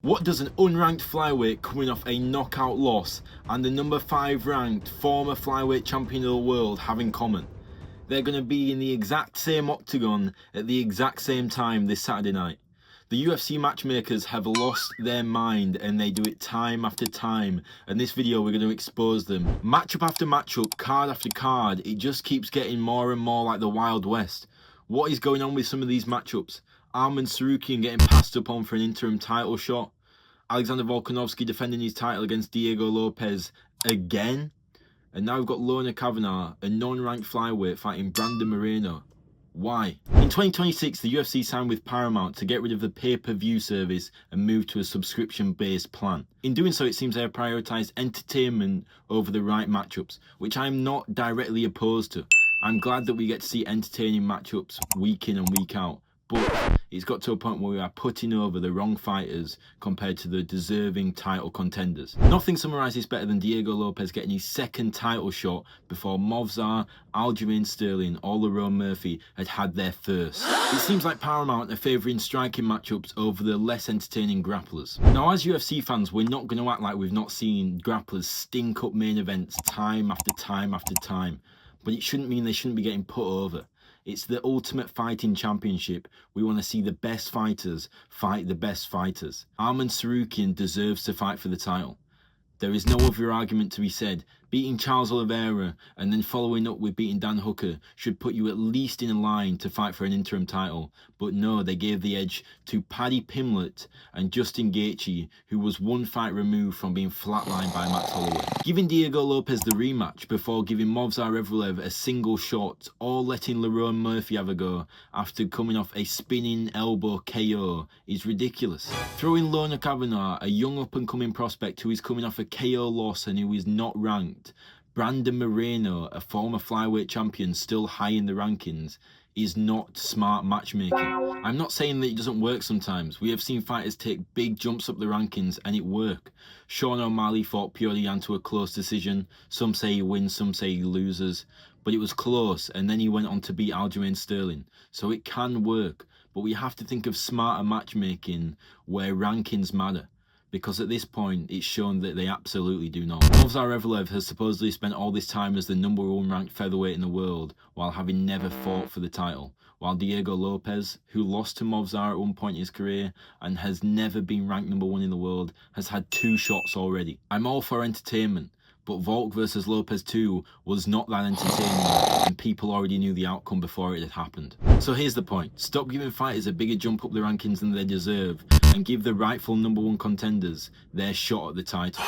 What does an unranked flyweight coming off a knockout loss and the number 5 ranked former flyweight champion of the world have in common? They're going to be in the exact same octagon at the exact same time this Saturday night. The UFC matchmakers have lost their mind and they do it time after time, and this video we're going to expose them. Matchup after matchup, card after card, it just keeps getting more and more like the Wild West. What is going on with some of these matchups? Arman Tsarukyan getting passed up on for an interim title shot. Alexander Volkanovski defending his title against Diego Lopez again. And now we've got Lorna Kavanagh, a non-ranked flyweight, fighting Brandon Moreno. Why? In 2026, the UFC signed with Paramount to get rid of the pay-per-view service and move to a subscription-based plan. In doing so, it seems they have prioritised entertainment over the right matchups, which I'm not directly opposed to. I'm glad that we get to see entertaining matchups week in and week out. But it's got to a point where we are putting over the wrong fighters compared to the deserving title contenders. Nothing summarises better than Diego Lopez getting his second title shot before Movsar, Aljamain Sterling or Lerone Murphy had their first. It seems like Paramount are favouring striking matchups over the less entertaining grapplers. Now, as UFC fans, we're not going to act like we've not seen grapplers stink up main events time after time after time. But it shouldn't mean they shouldn't be getting put over. It's the ultimate fighting championship. We want to see the best fighters fight the best fighters. Arman Tsarukyan deserves to fight for the title. There is no other argument to be said. Beating Charles Oliveira and then following up with beating Dan Hooker should put you at least in a line to fight for an interim title. But no, they gave the edge to Paddy Pimblett and Justin Gaethje, who was one fight removed from being flatlined by Max Holloway. Giving Diego Lopez the rematch before giving Movsar Evloev a single shot or letting Lerone Murphy have a go after coming off a spinning elbow KO is ridiculous. Throwing Lorna Kavanagh, a young up-and-coming prospect who is coming off a KO loss and who is not ranked, Brandon Moreno, a former flyweight champion still high in the rankings, is not smart matchmaking. I'm not saying that it doesn't work sometimes. We have seen fighters take big jumps up the rankings and it worked. Sean O'Malley fought Piotr Jan to a close decision. Some say he wins, some say he loses. But it was close, and then he went on to beat Aljamain Sterling. So it can work, but we have to think of smarter matchmaking where rankings matter. Because at this point, it's shown that they absolutely do not. Movsar Evloev has supposedly spent all this time as the number 1 ranked featherweight in the world while having never fought for the title. While Diego Lopez, who lost to Movsar at one point in his career and has never been ranked number 1 in the world, has had 2 shots already. I'm all for entertainment, but Volk versus Lopez 2 was not that entertaining, and people already knew the outcome before it had happened. So here's the point. Stop giving fighters a bigger jump up the rankings than they deserve, and give the rightful number 1 contenders their shot at the title.